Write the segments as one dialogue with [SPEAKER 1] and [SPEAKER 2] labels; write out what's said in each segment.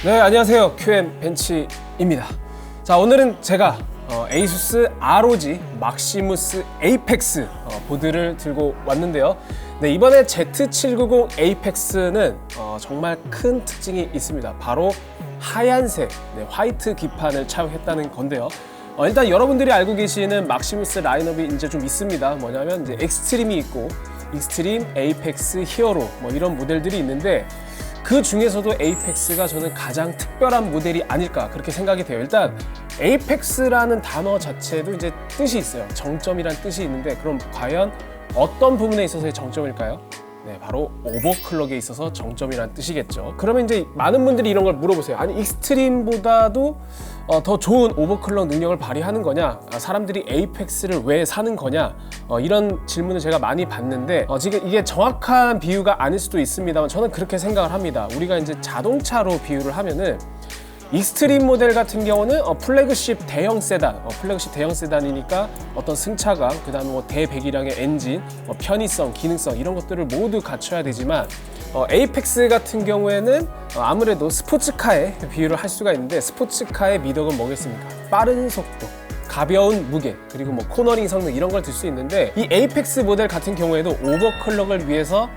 [SPEAKER 1] 네, 안녕하세요. QM 벤치입니다. 자, 오늘은 제가 ASUS ROG 막시무스 에이펙스 보드를 들고 왔는데요. 네, 이번에 Z790 에이펙스는 정말 큰 특징이 있습니다. 바로 하얀색 화이트 기판을 차용했다는 건데요. 일단 여러분들이 알고 계시는 막시무스 라인업이 이제 좀 있습니다. 뭐냐면 이제 엑스트림이 있고 익스트림, 에이펙스, 히어로 뭐 이런 모델들이 있는데 그 중에서도 에이펙스가 저는 가장 특별한 모델이 아닐까 그렇게 생각이 돼요. 일단 에이펙스라는 단어 자체도 이제 뜻이 있어요. 정점이란 뜻이 있는데 그럼 과연 어떤 부분에 있어서의 정점일까요? 네, 바로 오버클럭에 있어서 정점이란 뜻이겠죠. 그러면 이제 많은 분들이 이런 걸 물어보세요. 아니, 익스트림보다도 더 좋은 오버클럭 능력을 발휘하는 거냐? 사람들이 에이펙스를 왜 사는 거냐? 이런 질문을 제가 많이 받는데 지금 이게 정확한 비유가 아닐 수도 있습니다만 저는 그렇게 생각을 합니다. 우리가 이제 자동차로 비유를 하면은 익스트림 모델 같은 경우는 플래그십 대형 세단, 플래그십 대형 세단이니까 어떤 승차감, 그 다음에 뭐 대배기량의 엔진, 편의성, 기능성 이런 것들을 모두 갖춰야 되지만 에이펙스 같은 경우에는 아무래도 스포츠카에 비유를 할 수가 있는데 스포츠카의 미덕은 뭐겠습니까? 빠른 속도, 가벼운 무게, 그리고 뭐 코너링 성능 이런 걸 들 수 있는데 이 에이펙스 모델 같은 경우에도 오버클럭을 위해서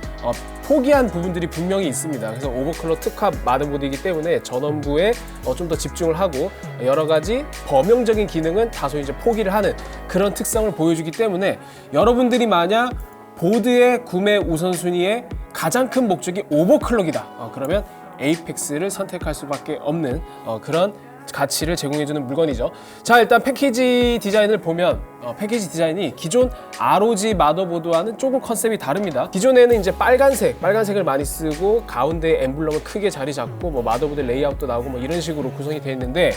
[SPEAKER 1] 포기한 부분들이 분명히 있습니다. 그래서 오버클럭 특화 마더보드이기 때문에 전원부에 좀 더 집중을 하고 여러 가지 범용적인 기능은 다소 이제 포기를 하는 그런 특성을 보여주기 때문에 여러분들이 만약 보드의 구매 우선순위의 가장 큰 목적이 오버클럭이다. 그러면 에이펙스를 선택할 수밖에 없는 그런 가치를 제공해주는 물건이죠. 자, 일단 패키지 디자인을 보면 패키지 디자인이 기존 ROG 마더보드와는 조금 컨셉이 다릅니다. 기존에는 이제 빨간색을 많이 쓰고 가운데 엠블럼을 크게 자리 잡고 뭐 마더보드 레이아웃도 나오고 뭐 이런 식으로 구성이 되어 있는데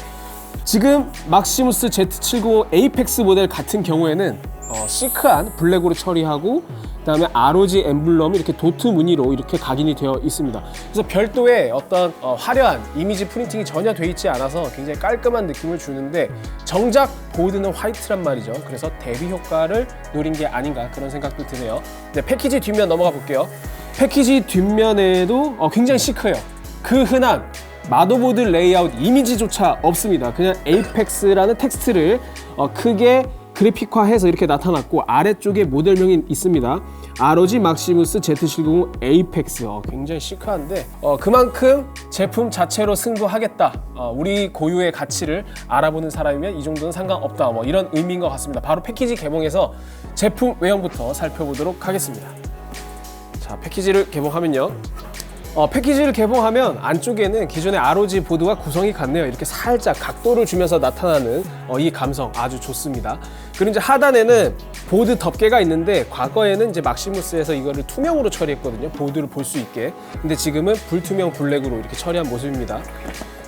[SPEAKER 1] 지금 막시무스 Z790 에이펙스 모델 같은 경우에는 시크한 블랙으로 처리하고 그다음에 ROG 엠블럼이 이렇게 도트 무늬로 이렇게 각인이 되어 있습니다. 그래서 별도의 어떤 화려한 이미지 프린팅이 전혀 돼 있지 않아서 굉장히 깔끔한 느낌을 주는데 정작 보드는 화이트란 말이죠. 그래서 대비 효과를 노린 게 아닌가 그런 생각도 드네요. 네, 패키지 뒷면 넘어가 볼게요. 패키지 뒷면에도 굉장히 시크해요. 그 흔한 마더보드 레이아웃 이미지조차 없습니다. 그냥 에이펙스라는 텍스트를 크게 그래픽화해서 이렇게 나타났고 아래쪽에 모델명이 있습니다. ROG 막시무스 Z790 에이펙스. 굉장히 시크한데 그만큼 제품 자체로 승부하겠다. 우리 고유의 가치를 알아보는 사람이면 이 정도는 상관없다. 뭐 이런 의미인 것 같습니다. 바로 패키지 개봉해서 제품 외형부터 살펴보도록 하겠습니다. 자, 패키지를 개봉하면요. 패키지를 개봉하면 안쪽에는 기존의 ROG 보드와 구성이 같네요. 이렇게 살짝 각도를 주면서 나타나는 이 감성 아주 좋습니다. 그리고 이제 하단에는 보드 덮개가 있는데 과거에는 이제 막시무스에서 이거를 투명으로 처리했거든요. 보드를 볼 수 있게. 근데 지금은 불투명 블랙으로 이렇게 처리한 모습입니다.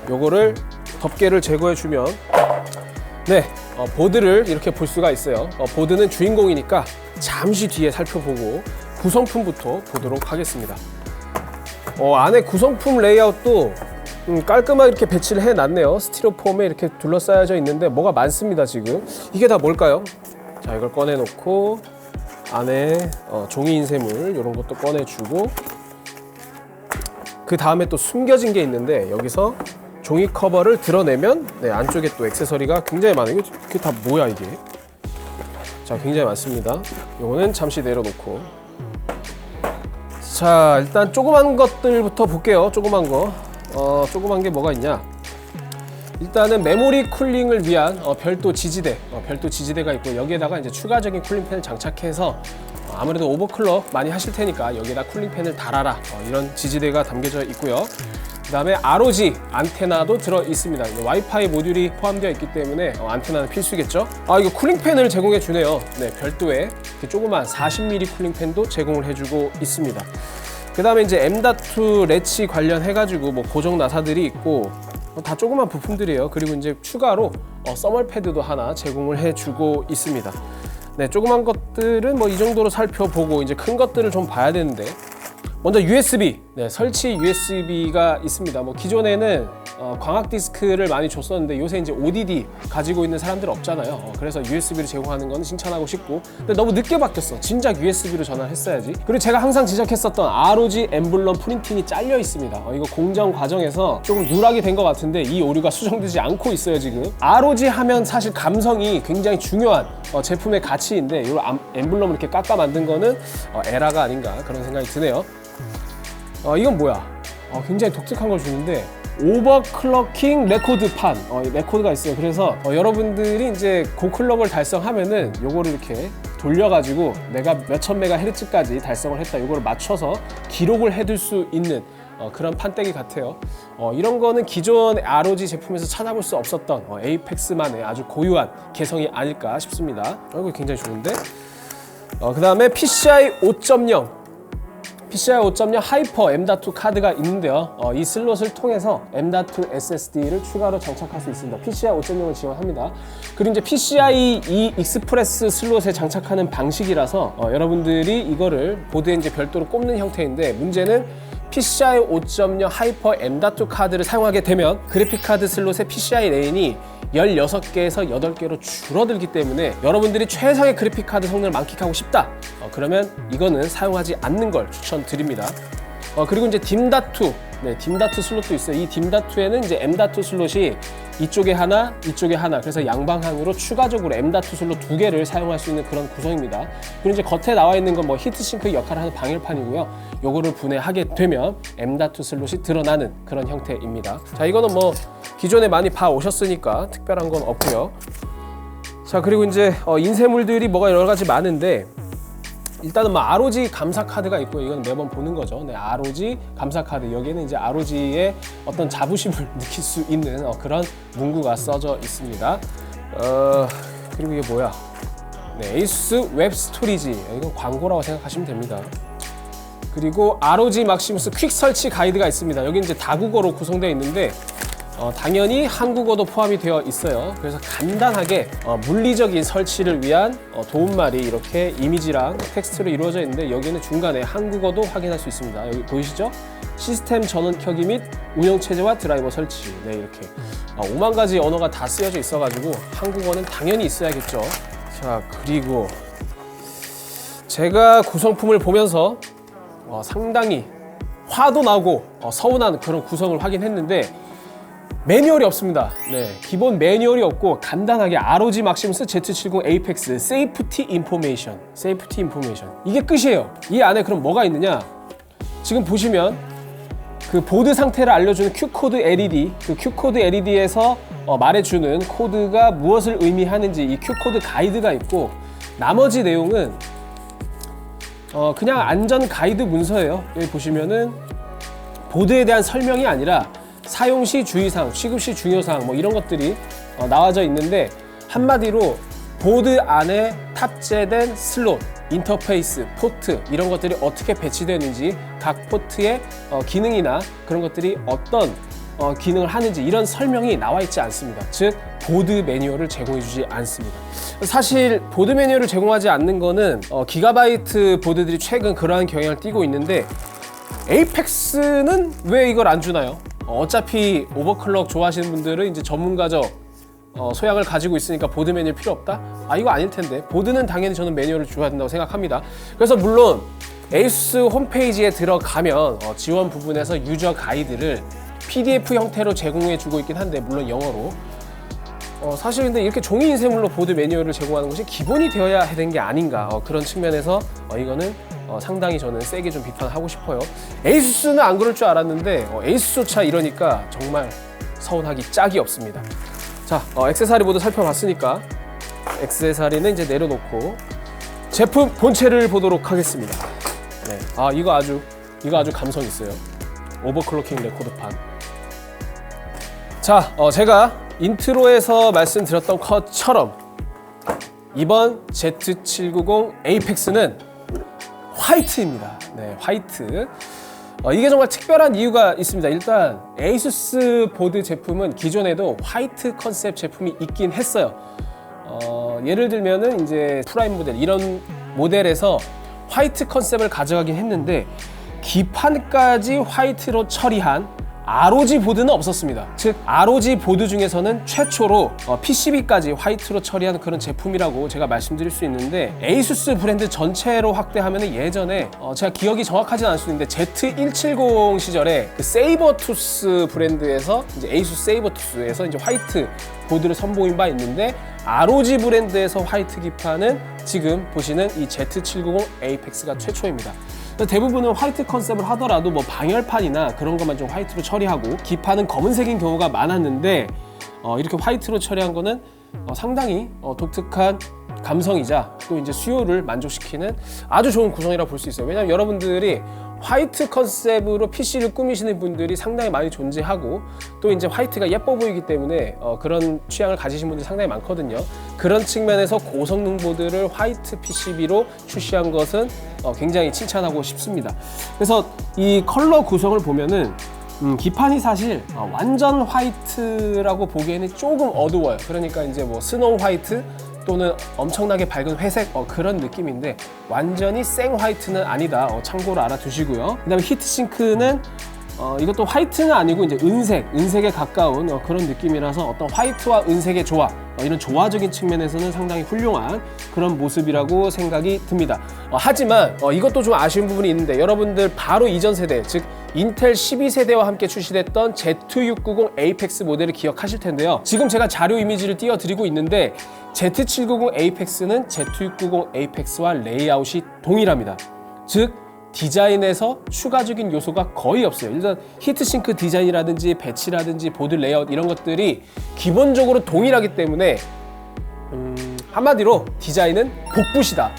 [SPEAKER 1] 요거를 덮개를 제거해 주면 네, 보드를 이렇게 볼 수가 있어요. 보드는 주인공이니까 잠시 뒤에 살펴보고 구성품부터 보도록 하겠습니다. 안에 구성품 레이아웃도 깔끔하게 이렇게 배치를 해놨네요. 스티로폼에 이렇게 둘러싸여져 있는데 뭐가 많습니다. 지금 이게 다 뭘까요? 자, 이걸 꺼내놓고 안에 종이 인쇄물 이런 것도 꺼내주고 그 다음에 또 숨겨진 게 있는데 여기서 종이 커버를 드러내면 네, 안쪽에 또 액세서리가 굉장히 많아요. 이게 다 뭐야 이게? 자, 굉장히 많습니다. 요거는 잠시 내려놓고 자, 일단 조그만 것들부터 볼게요. 조그만 거. 조그만 게 뭐가 있냐? 일단은 메모리 쿨링을 위한 별도 지지대가 있고 여기에다가 이제 추가적인 쿨링팬을 장착해서 아무래도 오버클럭 많이 하실 테니까 여기에다 쿨링팬을 달아라. 이런 지지대가 담겨져 있고요. 그다음에 ROG 안테나도 들어 있습니다. 와이파이 모듈이 포함되어 있기 때문에 안테나는 필수겠죠. 이거 쿨링팬을 제공해 주네요. 네, 별도의 조그만 40mm 쿨링팬도 제공을 해주고 있습니다. 그다음에 이제 M.2 레치 관련해가지고 뭐 고정 나사들이 있고 다 조그만 부품들이에요. 그리고 이제 추가로 서멀 패드도 하나 제공을 해주고 있습니다. 네, 조그만 것들은 뭐 이 정도로 살펴보고 이제 큰 것들을 좀 봐야 되는데 먼저 USB, 네, 설치 USB가 있습니다. 뭐 기존에는 광학 디스크를 많이 줬었는데 요새 이제 ODD 가지고 있는 사람들 없잖아요. 그래서 USB를 제공하는 건 칭찬하고 싶고, 근데 너무 늦게 바뀌었어. 진작 USB로 전환을 했어야지. 그리고 제가 항상 지적했었던 ROG 엠블럼 프린팅이 잘려 있습니다. 이거 공정 과정에서 조금 누락이 된 것 같은데 이 오류가 수정되지 않고 있어요 지금. ROG 하면 사실 감성이 굉장히 중요한 제품의 가치인데 이 엠블럼을 이렇게 깎아 만든 거는 에라가 아닌가 그런 생각이 드네요. 이건 뭐야? 굉장히 독특한 걸 주는데 오버클럭킹 레코드판, 레코드가 있어요. 그래서 여러분들이 이제 고클럭을 달성하면은 요거를 이렇게 돌려가지고 내가 몇천 메가헤르츠까지 달성을 했다, 요거를 맞춰서 기록을 해둘 수 있는 그런 판때기 같아요. 이런 거는 기존 ROG 제품에서 찾아볼 수 없었던 에이펙스만의 아주 고유한 개성이 아닐까 싶습니다. 이거 굉장히 좋은데. 그 다음에 PCI 5.0 하이퍼 M.2 카드가 있는데요. 이 슬롯을 통해서 M.2 SSD를 추가로 장착할 수 있습니다. PCI 5.0을 지원합니다. 그리고 이제 PCIe 익스프레스 슬롯에 장착하는 방식이라서 여러분들이 이거를 보드에 이제 별도로 꼽는 형태인데, 문제는 PCI 5.0 하이퍼 M.2 카드를 사용하게 되면 그래픽카드 슬롯의 PCI 레인이 16개에서 8개로 줄어들기 때문에 여러분들이 최상의 그래픽카드 성능을 만끽하고 싶다, 그러면 이거는 사용하지 않는 걸 추천드립니다. 그리고 이제 딤.2, 딤.2 슬롯도 있어요. 이 딤.2에는 이제 M.2 슬롯이 이쪽에 하나, 이쪽에 하나, 그래서 양방향으로 추가적으로 M.2 슬롯 2개를 사용할 수 있는 그런 구성입니다. 그리고 이제 겉에 나와 있는 건 뭐 히트싱크 역할을 하는 방열판이고요. 요거를 분해하게 되면 M.2 슬롯이 드러나는 그런 형태입니다. 자, 이거는 뭐 기존에 많이 봐 오셨으니까 특별한 건 없고요. 자, 그리고 이제 인쇄물들이 뭐가 여러 가지 많은데, 일단은 뭐 ROG 감사 카드가 있고, 이건 매번 보는 거죠. 네, ROG 감사 카드. 여기에는 이제 ROG의 어떤 자부심을 느낄 수 있는 그런 문구가 써져 있습니다. 그리고 이게 뭐야? 네, 에이수스 웹 스토리지. 이건 광고라고 생각하시면 됩니다. 그리고 ROG 막시무스 퀵 설치 가이드가 있습니다. 여기 이제 다국어로 구성되어 있는데 당연히 한국어도 포함이 되어 있어요. 그래서 간단하게 물리적인 설치를 위한 도움말이 이렇게 이미지랑 텍스트로 이루어져 있는데, 여기는 중간에 한국어도 확인할 수 있습니다. 여기 보이시죠? 시스템 전원 켜기 및 운영체제와 드라이버 설치. 네, 이렇게 5만 가지 언어가 다 쓰여져 있어가지고 한국어는 당연히 있어야겠죠. 자, 그리고 제가 구성품을 보면서 상당히 화도 나고 서운한 그런 구성을 확인했는데, 매뉴얼이 없습니다. 네, 기본 매뉴얼이 없고 간단하게 ROG 막시무스 Z70 에이펙스 세이프티 인포메이션, 이게 끝이에요. 이 안에 그럼 뭐가 있느냐? 지금 보시면 그 보드 상태를 알려주는 Q코드 LED, 그 Q코드 LED에서 말해주는 코드가 무엇을 의미하는지 이 Q코드 가이드가 있고, 나머지 내용은 그냥 안전 가이드 문서예요. 여기 보시면은 보드에 대한 설명이 아니라 사용 시 주의사항, 취급 시 중요사항 뭐 이런 것들이 나와져 있는데, 한마디로 보드 안에 탑재된 슬롯, 인터페이스, 포트 이런 것들이 어떻게 배치되는지, 각 포트의 기능이나 그런 것들이 어떤 기능을 하는지 이런 설명이 나와 있지 않습니다. 즉 보드 매뉴얼을 제공해 주지 않습니다. 사실 보드 매뉴얼을 제공하지 않는 거는 기가바이트 보드들이 최근 그러한 경향을 띠고 있는데, 에이펙스는 왜 이걸 안 주나요? 어차피 오버클럭 좋아하시는 분들은 이제 전문가적 소양을 가지고 있으니까 보드 매뉴얼 필요 없다? 이거 아닐 텐데. 보드는 당연히 저는 매뉴얼을 줘야 된다고 생각합니다. 그래서 물론 에이수스 홈페이지에 들어가면 지원 부분에서 유저 가이드를 PDF 형태로 제공해 주고 있긴 한데, 물론 영어로. 사실 근데 이렇게 종이 인쇄물로 보드 매뉴얼을 제공하는 것이 기본이 되어야 되는 게 아닌가, 그런 측면에서 이거는 상당히 저는 세게 좀 비판하고 싶어요. 에이수스는 안 그럴 줄 알았는데 에이수스조차 이러니까 정말 서운하기 짝이 없습니다. 자, 액세서리 모두 살펴봤으니까 액세서리는 이제 내려놓고 제품 본체를 보도록 하겠습니다. 네, 이거 아주 감성 있어요. 오버클로킹 레코드판. 자, 제가 인트로에서 말씀드렸던 것처럼 이번 Z790 에이펙스는 화이트입니다. 네, 화이트. 이게 정말 특별한 이유가 있습니다. 일단 에이수스 보드 제품은 기존에도 화이트 컨셉 제품이 있긴 했어요. 예를 들면은 이제 프라임 모델 이런 모델에서 화이트 컨셉을 가져가긴 했는데, 기판까지 화이트로 처리한 ROG 보드는 없었습니다. 즉 ROG 보드 중에서는 최초로 PCB까지 화이트로 처리한 그런 제품이라고 제가 말씀드릴 수 있는데, 에이수스 브랜드 전체로 확대하면 예전에 제가 기억이 정확하진 않을 수 있는데 Z170 시절에 그 세이버투스 브랜드에서 이제 에이수스 세이버투스에서 이제 화이트 보드를 선보인 바 있는데, ROG 브랜드에서 화이트 기판은 지금 보시는 이 Z790 에이펙스가 최초입니다. 대부분은 화이트 컨셉을 하더라도 뭐 방열판이나 그런 것만 좀 화이트로 처리하고 기판은 검은색인 경우가 많았는데, 이렇게 화이트로 처리한 거는 상당히 독특한 감성이자 또 이제 수요를 만족시키는 아주 좋은 구성이라고 볼 수 있어요. 왜냐하면 여러분들이 화이트 컨셉으로 PC를 꾸미시는 분들이 상당히 많이 존재하고, 또 이제 화이트가 예뻐 보이기 때문에 그런 취향을 가지신 분들이 상당히 많거든요. 그런 측면에서 고성능 보드를 화이트 PCB로 출시한 것은 굉장히 칭찬하고 싶습니다. 그래서 이 컬러 구성을 보면은 기판이 사실 완전 화이트라고 보기에는 조금 어두워요. 그러니까 이제 뭐 스노우 화이트 또는 엄청나게 밝은 회색 그런 느낌인데, 완전히 생 화이트는 아니다. 참고로 알아두시고요. 그 다음에 히트싱크는 이것도 화이트는 아니고 이제 은색에 가까운 그런 느낌이라서 어떤 화이트와 은색의 조화, 이런 조화적인 측면에서는 상당히 훌륭한 그런 모습이라고 생각이 듭니다. 하지만 이것도 좀 아쉬운 부분이 있는데, 여러분들 바로 이전 세대, 즉 인텔 12세대와 함께 출시됐던 Z690 에이펙스 모델을 기억하실 텐데요. 지금 제가 자료 이미지를 띄워드리고 있는데 Z790 에이펙스는 Z690 에이펙스와 레이아웃이 동일합니다. 즉 디자인에서 추가적인 요소가 거의 없어요. 일단 히트싱크 디자인이라든지 배치라든지 보드 레이아웃 이런 것들이 기본적으로 동일하기 때문에 한마디로 디자인은 복붙이다.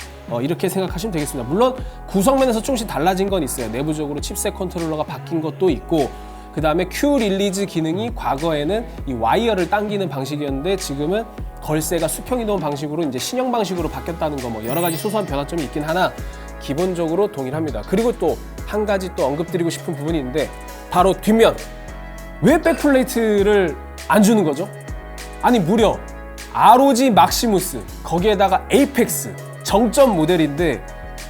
[SPEAKER 1] 이렇게 생각하시면 되겠습니다. 물론 구성면에서 조금씩 달라진 건 있어요. 내부적으로 칩셋 컨트롤러가 바뀐 것도 있고, 그 다음에 Q 릴리즈 기능이 과거에는 이 와이어를 당기는 방식이었는데 지금은 걸쇠가 수평 이동 방식으로 이제 신형 방식으로 바뀌었다는 거, 뭐 여러 가지 소소한 변화점이 있긴 하나 기본적으로 동일합니다. 그리고 또 한 가지 또 언급드리고 싶은 부분이 있는데, 바로 뒷면. 왜 백플레이트를 안 주는 거죠? 아니 무려 ROG 막시무스, 거기에다가 에이펙스 정점 모델인데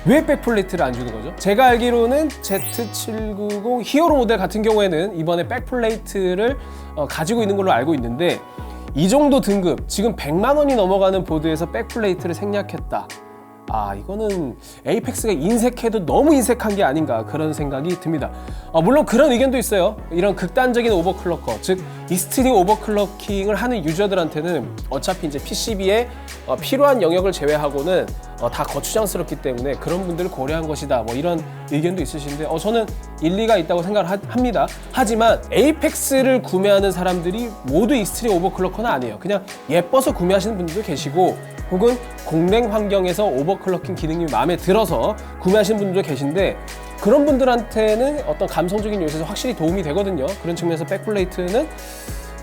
[SPEAKER 1] 왜 백플레이트를 안 주는 거죠? 제가 알기로는 Z790 히어로 모델 같은 경우에는 이번에 백플레이트를 가지고 있는 걸로 알고 있는데, 이 정도 등급, 지금 100만 원이 넘어가는 보드에서 백플레이트를 생략했다. 이거는 에이펙스가 인색해도 너무 인색한 게 아닌가, 그런 생각이 듭니다. 물론 그런 의견도 있어요. 이런 극단적인 오버클럭커, 즉 익스트림 오버클럭킹을 하는 유저들한테는 어차피 이제 PCB에 필요한 영역을 제외하고는 다 거추장스럽기 때문에 그런 분들을 고려한 것이다, 뭐 이런 의견도 있으신데 저는 일리가 있다고 생각을 합니다. 하지만 에이펙스를 구매하는 사람들이 모두 익스트림 오버클럭커는 아니에요. 그냥 예뻐서 구매하시는 분들도 계시고, 혹은 공랭 환경에서 오버클럭킹 기능이 마음에 들어서 구매하시는 분들도 계신데, 그런 분들한테는 어떤 감성적인 요소에서 확실히 도움이 되거든요. 그런 측면에서 백플레이트는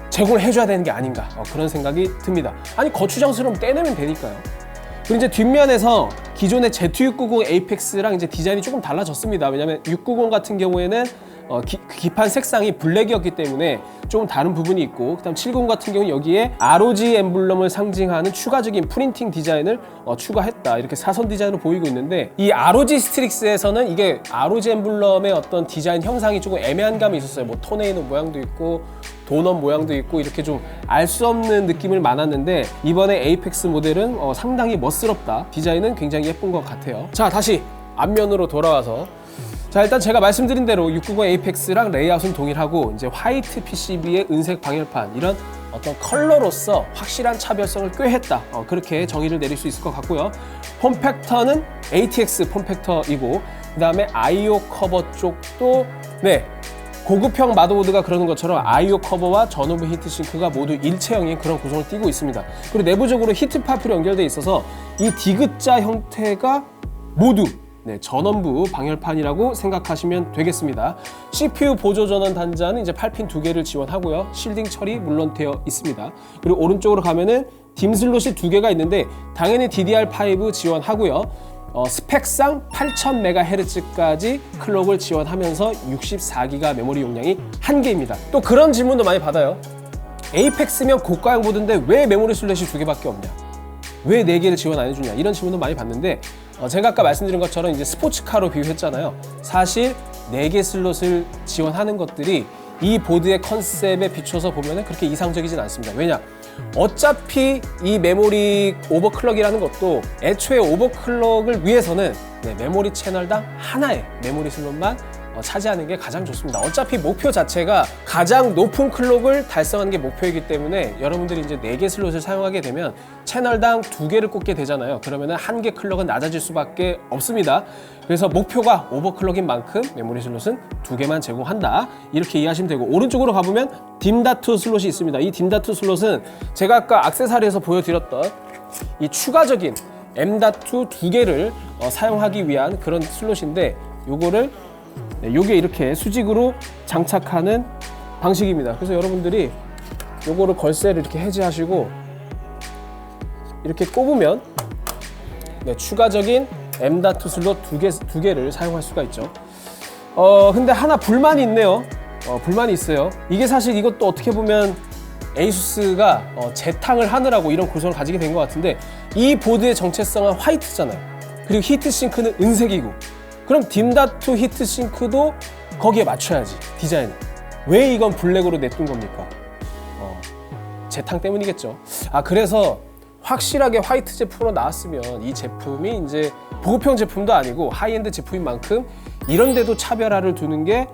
[SPEAKER 1] 제공을 해줘야 되는 게 아닌가, 그런 생각이 듭니다. 아니 거추장스러움 떼내면 되니까요. 그리고 이제 뒷면에서 기존의 Z690 에이펙스랑 이제 디자인이 조금 달라졌습니다. 왜냐면 690 같은 경우에는 기판 색상이 블랙이었기 때문에 조금 다른 부분이 있고, 그다음 790 같은 경우는 여기에 ROG 엠블럼을 상징하는 추가적인 프린팅 디자인을 추가했다, 이렇게 사선 디자인으로 보이고 있는데, 이 ROG 스트릭스에서는 이게 ROG 엠블럼의 어떤 디자인 형상이 조금 애매한 감이 있었어요. 뭐 토네이도 모양도 있고 도넛 모양도 있고 이렇게 좀 알 수 없는 느낌을 많았는데, 이번에 에이펙스 모델은 상당히 멋스럽다. 디자인은 굉장히 예쁜 것 같아요. 자, 다시 앞면으로 돌아와서, 자, 일단 제가 말씀드린 대로 690 에이펙스랑 레이아웃은 동일하고, 이제 화이트 PCB의 은색 방열판, 이런 어떤 컬러로서 확실한 차별성을 꾀했다, 그렇게 정의를 내릴 수 있을 것 같고요. 폼팩터는 ATX 폼팩터이고, 그 다음에 IO 커버 쪽도 고급형 마더보드가 그러는 것처럼 IO 커버와 전원부 히트싱크가 모두 일체형인 그런 구성을 띠고 있습니다. 그리고 내부적으로 히트파프로 연결되어 있어서 이 디귿자 형태가 모두 전원부 방열판이라고 생각하시면 되겠습니다. CPU 보조 전원 단자는 이제 8핀 2개를 지원하고요. 실딩 처리 물론 되어 있습니다. 그리고 오른쪽으로 가면은 딤 슬롯이 2개가 있는데 당연히 DDR5 지원하고요. 스펙상 8000MHz까지 클럭을 지원하면서 64GB 메모리 용량이 1개입니다. 또 그런 질문도 많이 받아요. 에이펙스면 고가형 보드인데 왜 메모리 슬롯이 2개밖에 없냐? 왜 4개를 지원 안 해주냐? 이런 질문도 많이 받는데, 제가 아까 말씀드린 것처럼 이제 스포츠카로 비유했잖아요. 사실 4개 슬롯을 지원하는 것들이 이 보드의 컨셉에 비춰서 보면 그렇게 이상적이진 않습니다. 왜냐? 어차피 이 메모리 오버클럭이라는 것도 애초에 오버클럭을 위해서는 메모리 채널당 하나의 메모리 슬롯만 차지하는 게 가장 좋습니다. 어차피 목표 자체가 가장 높은 클럭을 달성하는 게 목표이기 때문에 여러분들이 이제 4개 슬롯을 사용하게 되면 채널당 2개를 꽂게 되잖아요. 그러면 1개 클럭은 낮아질 수밖에 없습니다. 그래서 목표가 오버클럭인 만큼 메모리 슬롯은 2개만 제공한다. 이렇게 이해하시면 되고, 오른쪽으로 가보면 딤.2 슬롯이 있습니다. 이 딤.2 슬롯은 제가 아까 액세서리에서 보여드렸던 이 추가적인 M.2 2개를 사용하기 위한 그런 슬롯인데, 요거를 요게 이렇게 수직으로 장착하는 방식입니다. 그래서 여러분들이 요거를 걸쇠를 이렇게 해제하시고 이렇게 꼽으면 추가적인 M.2 슬롯 2개를 사용할 수가 있죠. 근데 하나 불만이 있네요. 불만이 있어요. 이게 사실 이것도 어떻게 보면 에이수스가 재탕을 하느라고 이런 구성을 가지게 된 것 같은데, 이 보드의 정체성은 화이트잖아요. 그리고 히트싱크는 은색이고, 그럼 딤.2 히트싱크도 거기에 맞춰야지, 디자인을. 왜 이건 블랙으로 냅둔 겁니까? 재탕 때문이겠죠. 그래서 확실하게 화이트 제품으로 나왔으면 이 제품이 이제 보급형 제품도 아니고 하이엔드 제품인 만큼 이런 데도 차별화를 두는 게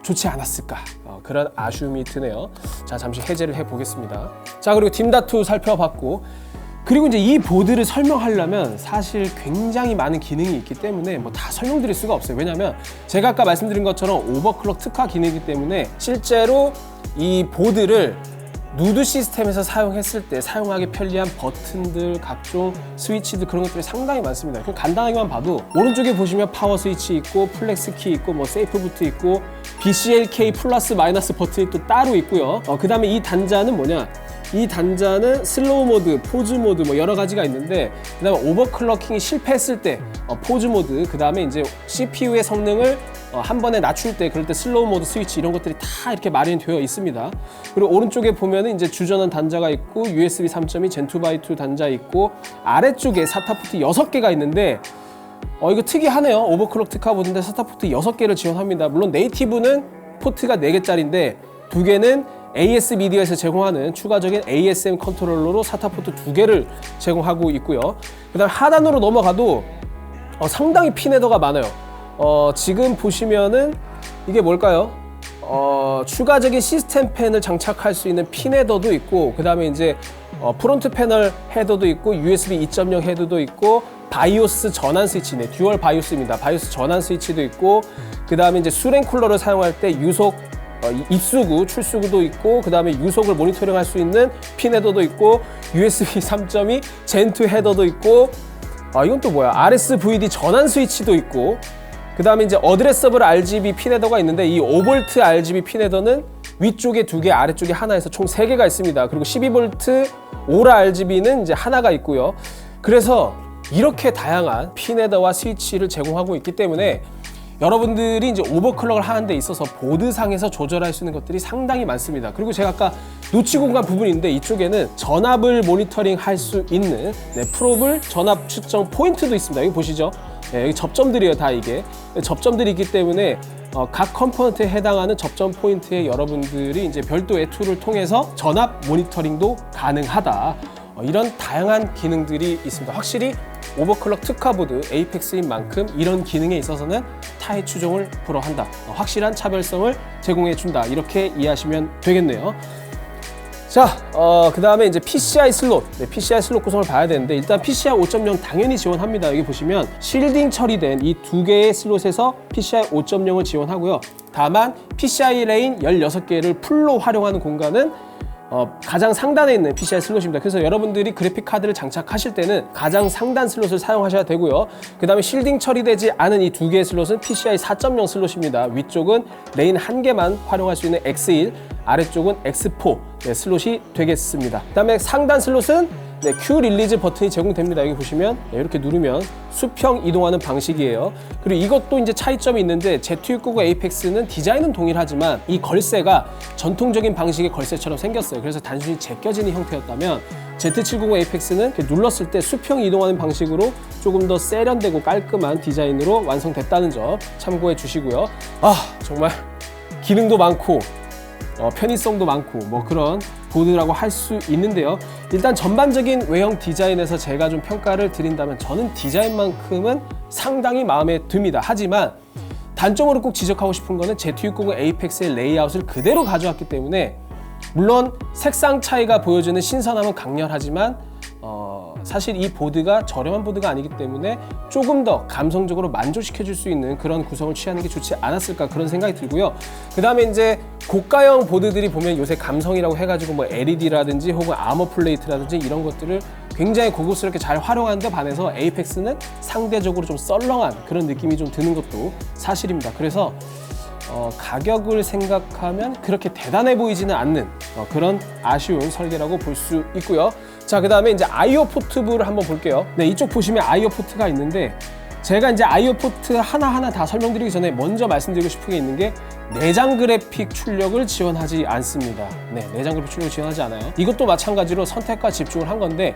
[SPEAKER 1] 좋지 않았을까, 그런 아쉬움이 드네요. 자, 잠시 해제를 해보겠습니다. 자, 그리고 딤.2 살펴봤고, 그리고 이제 이 보드를 설명하려면 사실 굉장히 많은 기능이 있기 때문에 뭐 다 설명드릴 수가 없어요. 왜냐면 제가 아까 말씀드린 것처럼 오버클럭 특화 기능이기 때문에 실제로 이 보드를 누드 시스템에서 사용했을 때 사용하기 편리한 버튼들, 각종 스위치들, 그런 것들이 상당히 많습니다. 그럼 간단하게만 봐도 오른쪽에 보시면 파워 스위치 있고, 플렉스 키 있고, 뭐 세이프 부트 있고, BCLK 플러스 마이너스 버튼이 또 따로 있고요. 그 다음에 이 단자는 뭐냐? 이 단자는 슬로우 모드, 포즈 모드 뭐 여러 가지가 있는데, 그 다음에 오버클럭킹이 실패했을 때 포즈 모드, 그 다음에 이제 CPU의 성능을 한 번에 낮출 때, 그럴 때 슬로우 모드 스위치, 이런 것들이 다 이렇게 마련이 되어 있습니다. 그리고 오른쪽에 보면은 이제 주전원 단자가 있고, USB 3.2 Gen2x2 단자 있고, 아래쪽에 SATA 포트 6개가 있는데, 이거 특이하네요. 오버클럭 특화 보드인데 SATA 포트 6개를 지원합니다. 물론 네이티브는 포트가 4개짜리인데 2개는 AS 미디어에서 제공하는 추가적인 ASM 컨트롤러로 SATA 포트 2개를 제공하고 있고요. 그 다음 하단으로 넘어가도 상당히 핀 헤더가 많아요. 지금 보시면은 이게 뭘까요? 추가적인 시스템 펜을 장착할 수 있는 핀 헤더도 있고, 그 다음에 이제 프론트 패널 헤더도 있고, USB 2.0 헤더도 있고, 바이오스 전환 스위치네, 듀얼 바이오스입니다. 바이오스 전환 스위치도 있고, 그 다음에 이제 수랭 쿨러를 사용할 때 유속 입수구, 출수구도 있고, 그 다음에 유속을 모니터링 할 수 있는 핀 헤더도 있고, USB 3.2 Gen2 헤더도 있고, 이건 또 뭐야? RSVD 전환 스위치도 있고, 그 다음에 이제 어드레서블 RGB 핀 헤더가 있는데, 이 5V RGB 핀 헤더는 위쪽에 2개, 아래쪽에 하나 해서 총 3개가 있습니다. 그리고 12V 오라 RGB는 이제 하나가 있고요. 그래서 이렇게 다양한 핀 헤더와 스위치를 제공하고 있기 때문에 여러분들이 이제 오버클럭을 하는 데 있어서 보드상에서 조절할 수 있는 것들이 상당히 많습니다. 그리고 제가 아까 놓치고 간 부분인데, 이쪽에는 전압을 모니터링 할 수 있는 프로블 전압 측정 포인트도 있습니다. 여기 보시죠. 여기 접점들이에요, 다 이게. 접점들이 있기 때문에 각 컴포넌트에 해당하는 접점 포인트에 여러분들이 이제 별도의 툴을 통해서 전압 모니터링도 가능하다. 이런 다양한 기능들이 있습니다. 확실히 오버클럭 특화 보드 에이펙스인 만큼 이런 기능에 있어서는 타의 추종을 불허한다. 확실한 차별성을 제공해준다. 이렇게 이해하시면 되겠네요. 자, 그 다음에 이제 PCI 슬롯. PCI 슬롯 구성을 봐야 되는데, 일단 PCI 5.0 당연히 지원합니다. 여기 보시면 실딩 처리된 이 2개의 슬롯에서 PCI 5.0을 지원하고요. 다만 PCI 레인 16개를 풀로 활용하는 공간은 가장 상단에 있는 PCI 슬롯입니다. 그래서 여러분들이 그래픽 카드를 장착하실 때는 가장 상단 슬롯을 사용하셔야 되고요. 그 다음에 실딩 처리되지 않은 이 2개의 슬롯은 PCI 4.0 슬롯입니다. 위쪽은 레인 1개만 활용할 수 있는 X1, 아래쪽은 X4 슬롯이 되겠습니다. 그 다음에 상단 슬롯은 네, Q 릴리즈 버튼이 제공됩니다. 여기 보시면 네, 이렇게 누르면 수평 이동하는 방식이에요. 그리고 이것도 이제 차이점이 있는데 Z690 에이펙스는 디자인은 동일하지만 이 걸쇠가 전통적인 방식의 걸쇠처럼 생겼어요. 그래서 단순히 제껴지는 형태였다면 Z790 에이펙스는 이렇게 눌렀을 때 수평 이동하는 방식으로 조금 더 세련되고 깔끔한 디자인으로 완성됐다는 점 참고해 주시고요. 정말 기능도 많고 편의성도 많고 뭐 그런 보드라고 할 수 있는데요. 일단 전반적인 외형 디자인에서 제가 좀 평가를 드린다면 저는 디자인만큼은 상당히 마음에 듭니다. 하지만 단점으로 꼭 지적하고 싶은 거는 Z690 에이펙스의 레이아웃을 그대로 가져왔기 때문에 물론 색상 차이가 보여주는 신선함은 강렬하지만 사실 이 보드가 저렴한 보드가 아니기 때문에 조금 더 감성적으로 만족시켜 줄 수 있는 그런 구성을 취하는 게 좋지 않았을까 그런 생각이 들고요. 그 다음에 이제 고가형 보드들이 보면 요새 감성이라고 해가지고 뭐 LED라든지 혹은 아머 플레이트라든지 이런 것들을 굉장히 고급스럽게 잘 활용하는 데 반해서 에이펙스는 상대적으로 좀 썰렁한 그런 느낌이 좀 드는 것도 사실입니다. 그래서 가격을 생각하면 그렇게 대단해 보이지는 않는 그런 아쉬운 설계라고 볼 수 있고요. 자, 그 다음에 이제 IO 포트부를 한번 볼게요. 네, 이쪽 보시면 IO 포트가 있는데 제가 이제 IO 포트 하나하나 다 설명드리기 전에 먼저 말씀드리고 싶은 게 있는 게 내장 그래픽 출력을 지원하지 않습니다. 네, 내장 그래픽 출력을 지원하지 않아요. 이것도 마찬가지로 선택과 집중을 한 건데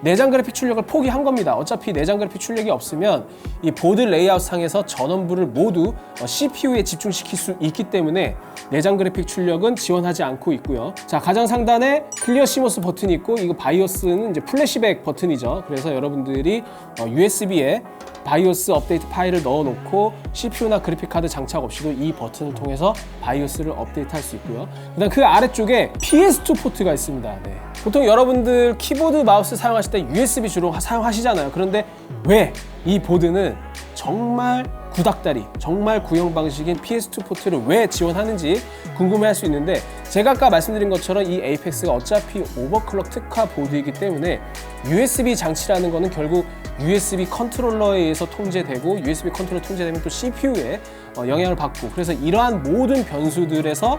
[SPEAKER 1] 내장 그래픽 출력을 포기한 겁니다. 어차피 내장 그래픽 출력이 없으면 이 보드 레이아웃 상에서 전원부를 모두 CPU에 집중시킬 수 있기 때문에 내장 그래픽 출력은 지원하지 않고 있고요. 자, 가장 상단에 클리어 시모스 버튼이 있고 이거 바이오스는 이제 플래시백 버튼이죠. 그래서 여러분들이 USB에 바이오스 업데이트 파일을 넣어놓고 CPU나 그래픽카드 장착 없이도 이 버튼을 통해서 바이오스를 업데이트할 수 있고요. 그다음 그 아래쪽에 PS2 포트가 있습니다. 네. 보통 여러분들 키보드 마우스 사용하실 때 USB 주로 사용하시잖아요. 그런데 왜 이 보드는 정말 구닥다리, 정말 구형 방식인 PS2 포트를 왜 지원하는지 궁금해할 수 있는데 제가 아까 말씀드린 것처럼 이 에이펙스가 어차피 오버클럭 특화 보드이기 때문에 USB 장치라는 거는 결국 USB 컨트롤러에 의해서 통제되고 USB 컨트롤러 통제되면 또 CPU에 영향을 받고 그래서 이러한 모든 변수들에서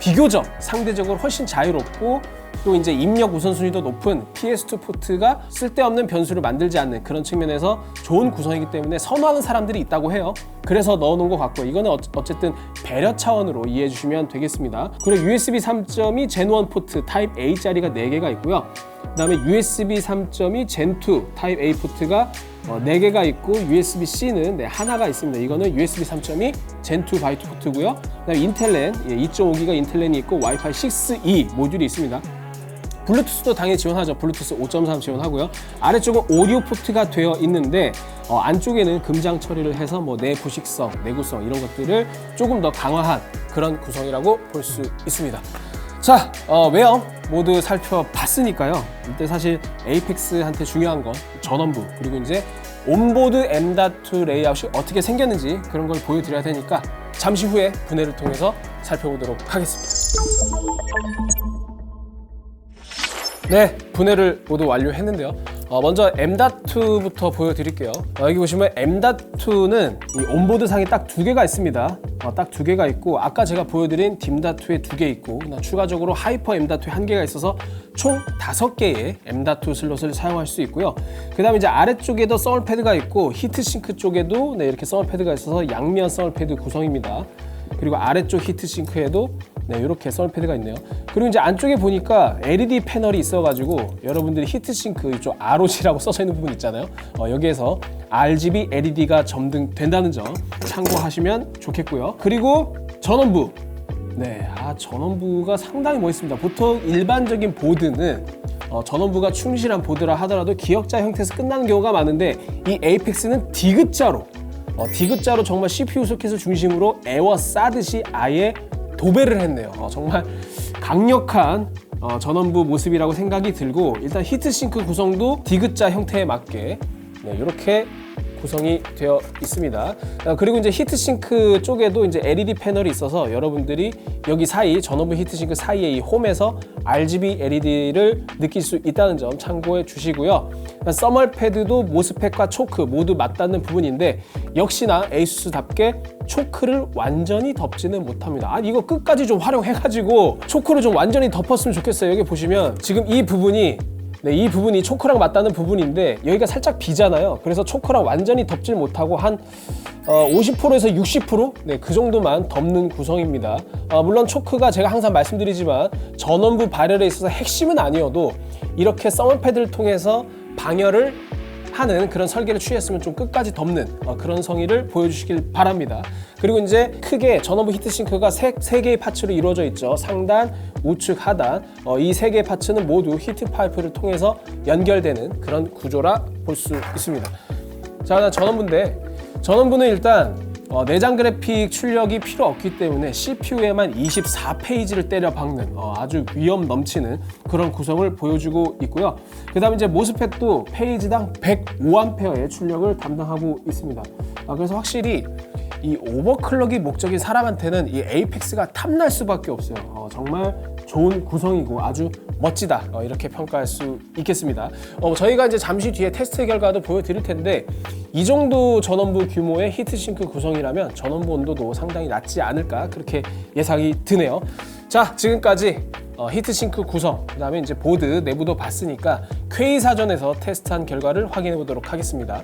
[SPEAKER 1] 비교적 상대적으로 훨씬 자유롭고 또 이제 입력 우선순위도 높은 PS2 포트가 쓸데없는 변수를 만들지 않는 그런 측면에서 좋은 구성이기 때문에 선호하는 사람들이 있다고 해요. 그래서 넣어놓은 것 같고 이거는 어쨌든 배려 차원으로 이해해 주시면 되겠습니다. 그리고 USB 3.2 Gen1 포트 타입 A짜리가 4개가 있고요. 그 다음에 USB 3.2 Gen2 타입 A 포트가 4개가 있고 USB-C는 하나가 있습니다. 이거는 USB 3.2 Gen2 바이트 포트고요. 그 다음에 인텔랜 2.5기가 인텔랜이 있고 와이파이 6E 모듈이 있습니다. 블루투스도 당연히 지원하죠. 블루투스 5.3 지원하고요. 아래쪽은 오디오 포트가 되어 있는데 안쪽에는 금장 처리를 해서 뭐 내부식성, 내구성 이런 것들을 조금 더 강화한 그런 구성이라고 볼 수 있습니다. 자, 외형 모두 살펴봤으니까요. 이때 사실 에이펙스한테 중요한 건 전원부 그리고 이제 온보드 M.2 레이아웃이 어떻게 생겼는지 그런 걸 보여드려야 되니까 잠시 후에 분해를 통해서 살펴보도록 하겠습니다. 네, 분해를 모두 완료했는데요. 먼저 M.2부터 보여드릴게요. 여기 보시면 M.2는 이 온보드 상에 딱 2개가 있습니다. 딱 2개가 있고 아까 제가 보여드린 딤.2에 2개 있고 추가적으로 하이퍼 M.2에 1개가 있어서 총 5개의 M.2 슬롯을 사용할 수 있고요. 그 다음에 이제 아래쪽에도 서멀 패드가 있고 히트싱크 쪽에도 이렇게 서멀 패드가 있어서 양면 서멀 패드 구성입니다. 그리고 아래쪽 히트싱크에도 이렇게 서멀 패드가 있네요. 그리고 이제 안쪽에 보니까 LED 패널이 있어가지고 여러분들이 히트싱크 이쪽 ROG라고 써져 있는 부분 있잖아요. 여기에서 RGB LED가 점등된다는 점 참고하시면 좋겠고요. 그리고 전원부. 전원부가 상당히 멋있습니다. 보통 일반적인 보드는 전원부가 충실한 보드라 하더라도 기역자 형태에서 끝나는 경우가 많은데 이 에이펙스는 디귿자로 디귿자로 정말 CPU 소켓을 중심으로 에워싸듯이 아예 도배를 했네요. 정말 강력한 전원부 모습이라고 생각이 들고 일단 히트싱크 구성도 디귿자 형태에 맞게 이렇게 구성이 되어 있습니다. 그리고 이제 히트싱크 쪽에도 이제 LED 패널이 있어서 여러분들이 여기 사이 전원부 히트싱크 사이에 이 홈에서 RGB LED를 느낄 수 있다는 점 참고해 주시고요. 서멀 패드도 모스펫과 초크 모두 맞닿는 부분인데 역시나 에이수스답게 초크를 완전히 덮지는 못합니다. 이거 끝까지 좀 활용해가지고 초크를 좀 완전히 덮었으면 좋겠어요. 여기 보시면 지금 이 부분이 네, 이 부분이 초크랑 맞닿는 부분인데 여기가 살짝 비잖아요. 그래서 초크랑 완전히 덮질 못하고 한 50%에서 60%? 네, 그 정도만 덮는 구성입니다. 물론 초크가 제가 항상 말씀드리지만 전원부 발열에 있어서 핵심은 아니어도 이렇게 서머 패드를 통해서 방열을 하는 그런 설계를 취했으면 좀 끝까지 덮는 그런 성의를 보여주시길 바랍니다. 그리고 이제 크게 전원부 히트싱크가 세 개의 파츠로 이루어져 있죠. 상단, 우측, 하단. 이 세 개의 파츠는 모두 히트 파이프를 통해서 연결되는 그런 구조라 볼 수 있습니다. 자, 전원부인데 전원부는 일단 내장 그래픽 출력이 필요 없기 때문에 CPU에만 24페이지를 때려 박는 아주 위험 넘치는 그런 구성을 보여주고 있고요. 그 다음에 이제 모스펫도 페이지당 105A의 출력을 담당하고 있습니다. 그래서 확실히 이 오버클럭이 목적인 사람한테는 이 에이펙스가 탐날 수밖에 없어요. 정말 좋은 구성이고 아주 멋지다, 이렇게 평가할 수 있겠습니다. 저희가 이제 잠시 뒤에 테스트 결과도 보여드릴 텐데 이 정도 전원부 규모의 히트싱크 구성이라면 전원부 온도도 상당히 낮지 않을까 그렇게 예상이 드네요. 자, 지금까지 히트싱크 구성, 그 다음에 이제 보드 내부도 봤으니까 퀘이 사전에서 테스트한 결과를 확인해 보도록 하겠습니다.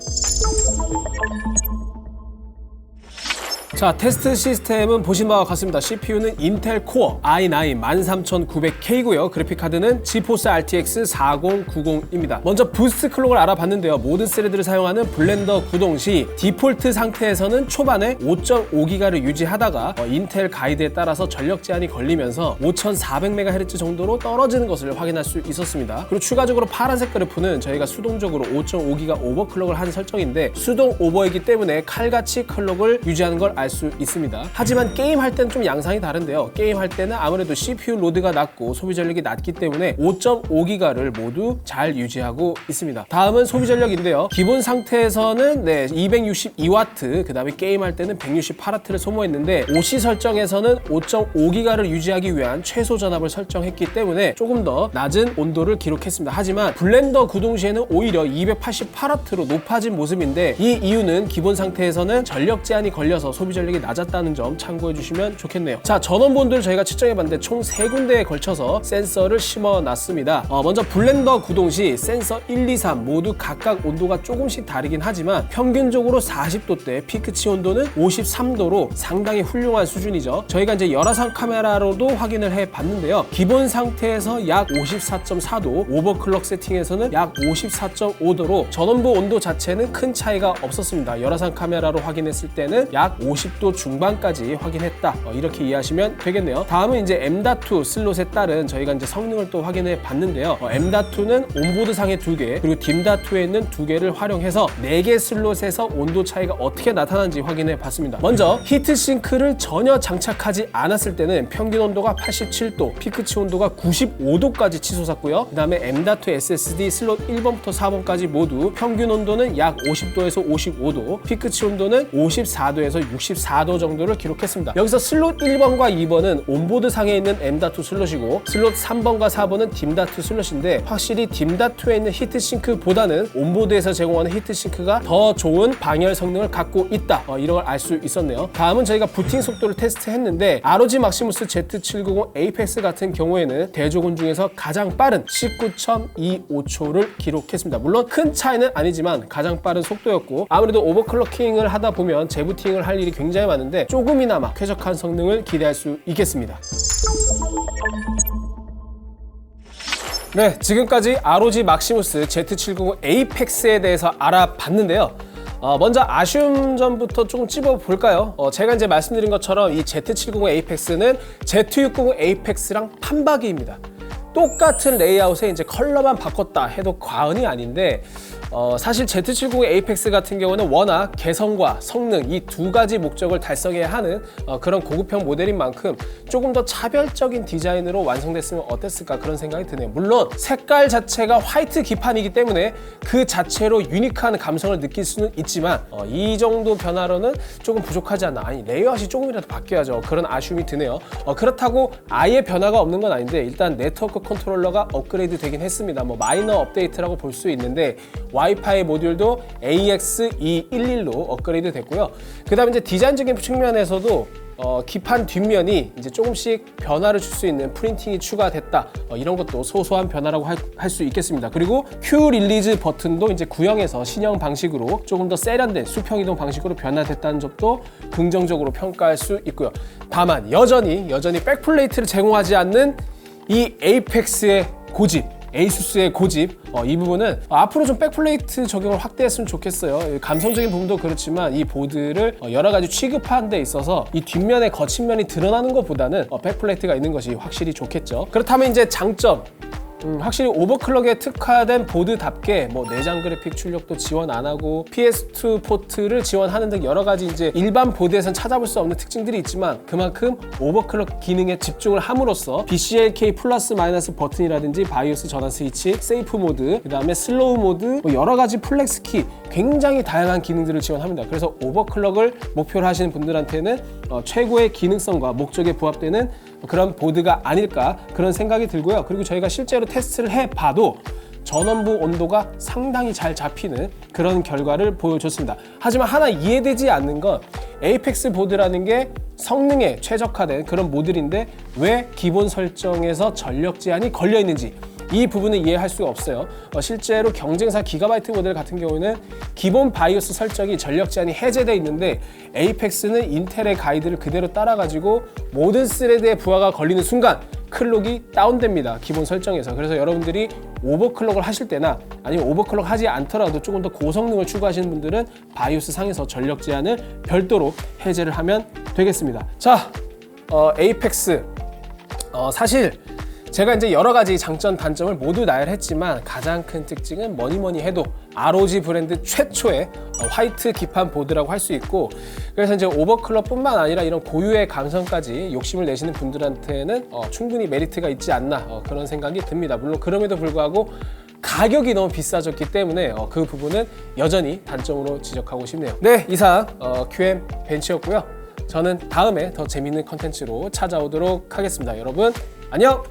[SPEAKER 1] 자, 테스트 시스템은 보신 바와 같습니다. CPU는 인텔 코어 i9 13900K고요. 그래픽카드는 지포스 RTX 4090입니다. 먼저 부스트 클록을 알아봤는데요. 모든 스레드를 사용하는 블렌더 구동 시 디폴트 상태에서는 초반에 5.5GHz를 유지하다가 인텔 가이드에 따라서 전력 제한이 걸리면서 5400MHz 정도로 떨어지는 것을 확인할 수 있었습니다. 그리고 추가적으로 파란색 그래프는 저희가 수동적으로 5.5GHz 오버클럭을 한 설정인데 수동 오버이기 때문에 칼같이 클럭을 유지하는 걸 알 수 있습니다. 하지만 게임할 때는 좀 양상이 다른데요. 게임할 때는 아무래도 CPU 로드가 낮고 소비 전력이 낮기 때문에 5.5GHz를 모두 잘 유지하고 있습니다. 다음은 소비 전력인데요. 기본 상태에서는 262W, 그 다음에 게임할 때는 168W를 소모했는데 OC 설정에서는 5.5GHz를 유지하기 위한 최소 전압을 설정했기 때문에 조금 더 낮은 온도를 기록했습니다. 하지만 블렌더 구동 시에는 오히려 288W로 높아진 모습인데 이 이유는 기본 상태에서는 전력 제한이 걸려서 소비 전력이 낮았다는 점 참고해 주시면 좋겠네요. 자, 전원부 온도를 저희가 측정해 봤는데 총 3군데에 걸쳐서 센서를 심어 놨습니다. 먼저 블렌더 구동 시 센서 1, 2, 3 모두 각각 온도가 조금씩 다르긴 하지만 평균적으로 40도대, 피크치 온도는 53도로 상당히 훌륭한 수준이죠. 저희가 이제 열화상 카메라로도 확인을 해 봤는데요. 기본 상태에서 약 54.4도, 오버클럭 세팅에서는 약 54.5도로 전원부 온도 자체는 큰 차이가 없었습니다. 열화상 카메라로 확인했을 때는 약 50도 중반까지 확인했다, 이렇게 이해하시면 되겠네요. 다음은 이제 M.2 슬롯에 따른 저희가 이제 성능을 또 확인해 봤는데요. M.2는 온보드 상에 2개, 그리고 딤.2에 있는 2개를 활용해서 4개 슬롯에서 온도 차이가 어떻게 나타나는지 확인해 봤습니다. 먼저 히트싱크를 전혀 장착하지 않았을 때는 평균 온도가 87도, 피크치 온도가 95도까지 치솟았고요. 그 다음에 M.2 SSD 슬롯 1번부터 4번까지 모두 평균 온도는 약 50도에서 55도, 피크치 온도는 54도에서 64도 정도를 기록했습니다. 여기서 슬롯 1번과 2번은 온보드 상에 있는 M.2 슬롯이고 슬롯 3번과 4번은 딤.2 슬롯인데 확실히 딤.2에 있는 히트싱크보다는 온보드에서 제공하는 히트싱크가 더 좋은 방열 성능을 갖고 있다, 이런 걸 알 수 있었네요. 다음은 저희가 부팅 속도를 테스트했는데 ROG 막시무스 Z790 에이펙스 같은 경우에는 대조군 중에서 가장 빠른 19.25초를 기록했습니다. 물론 큰 차이는 아니지만 가장 빠른 속도였고 아무래도 오버클럭킹을 하다 보면 재부팅을 할 일이 굉장히 많은데 조금이나마 쾌적한 성능을 기대할 수 있겠습니다. 네, 지금까지 ROG 막시무스 Z790 에이펙스에 대해서 알아봤는데요. 먼저 아쉬운 점부터 조금 찝어볼까요? 제가 이제 말씀드린 것처럼 이 Z790 에이펙스는 Z690 에이펙스랑 판박이입니다. 똑같은 레이아웃에 이제 컬러만 바꿨다 해도 과언이 아닌데 사실 Z790 에이펙스 같은 경우는 워낙 개성과 성능 이 두 가지 목적을 달성해야 하는 그런 고급형 모델인 만큼 조금 더 차별적인 디자인으로 완성됐으면 어땠을까 그런 생각이 드네요. 물론 색깔 자체가 화이트 기판이기 때문에 그 자체로 유니크한 감성을 느낄 수는 있지만 이 정도 변화로는 조금 부족하지 않나. 아니, 레이아웃이 조금이라도 바뀌어야죠. 그런 아쉬움이 드네요. 그렇다고 아예 변화가 없는 건 아닌데 일단 네트워크 컨트롤러가 업그레이드 되긴 했습니다. 뭐 마이너 업데이트라고 볼 수 있는데 와이파이 모듈도 AX211로 업그레이드 됐고요. 그 다음에 이제 디자인적인 측면에서도 기판 뒷면이 이제 조금씩 변화를 줄 수 있는 프린팅이 추가됐다. 이런 것도 소소한 변화라고 할 수 있겠습니다. 그리고 Q 릴리즈 버튼도 이제 구형에서 신형 방식으로 조금 더 세련된 수평 이동 방식으로 변화됐다는 점도 긍정적으로 평가할 수 있고요. 다만 여전히 백플레이트를 제공하지 않는 이 에이펙스의 고집, 에이수스의 고집, 이 부분은 앞으로 좀 백플레이트 적용을 확대했으면 좋겠어요. 감성적인 부분도 그렇지만 이 보드를 여러 가지 취급하는 데 있어서 이 뒷면의 거친면이 드러나는 것보다는 백플레이트가 있는 것이 확실히 좋겠죠. 그렇다면 이제 장점, 확실히 오버클럭에 특화된 보드답게 뭐 내장 그래픽 출력도 지원 안 하고 PS2 포트를 지원하는 등 여러 가지 이제 일반 보드에선 찾아볼 수 없는 특징들이 있지만 그만큼 오버클럭 기능에 집중을 함으로써 BCLK 플러스 마이너스 버튼이라든지 바이오스 전환 스위치, 세이프 모드, 그 다음에 슬로우 모드, 뭐 여러 가지 플렉스 키 굉장히 다양한 기능들을 지원합니다. 그래서 오버클럭을 목표로 하시는 분들한테는 최고의 기능성과 목적에 부합되는 그런 보드가 아닐까 그런 생각이 들고요. 그리고 저희가 실제로 테스트를 해봐도 전원부 온도가 상당히 잘 잡히는 그런 결과를 보여줬습니다. 하지만 하나 이해되지 않는 건 에이펙스 보드라는 게 성능에 최적화된 그런 모듈인데 왜 기본 설정에서 전력 제한이 걸려 있는지 이 부분은 이해할 수가 없어요. 실제로 경쟁사 기가바이트 모델 같은 경우는 기본 바이오스 설정이 전력 제한이 해제되어 있는데 에이펙스는 인텔의 가이드를 그대로 따라가지고 모든 스레드에 부하가 걸리는 순간 클록이 다운됩니다. 기본 설정에서. 그래서 여러분들이 오버클럭을 하실 때나 아니면 오버클럭 하지 않더라도 조금 더 고성능을 추구하시는 분들은 바이오스 상에서 전력 제한을 별도로 해제를 하면 되겠습니다. 자, 에이펙스 사실 제가 이제 여러 가지 장점, 단점을 모두 나열했지만 가장 큰 특징은 뭐니 해도 ROG 브랜드 최초의 화이트 기판 보드라고 할 수 있고 그래서 이제 오버클럭뿐만 아니라 이런 고유의 감성까지 욕심을 내시는 분들한테는 충분히 메리트가 있지 않나 그런 생각이 듭니다. 물론 그럼에도 불구하고 가격이 너무 비싸졌기 때문에 그 부분은 여전히 단점으로 지적하고 싶네요. 네, 이상 QM 벤치였고요. 저는 다음에 더 재밌는 컨텐츠로 찾아오도록 하겠습니다. 여러분 안녕!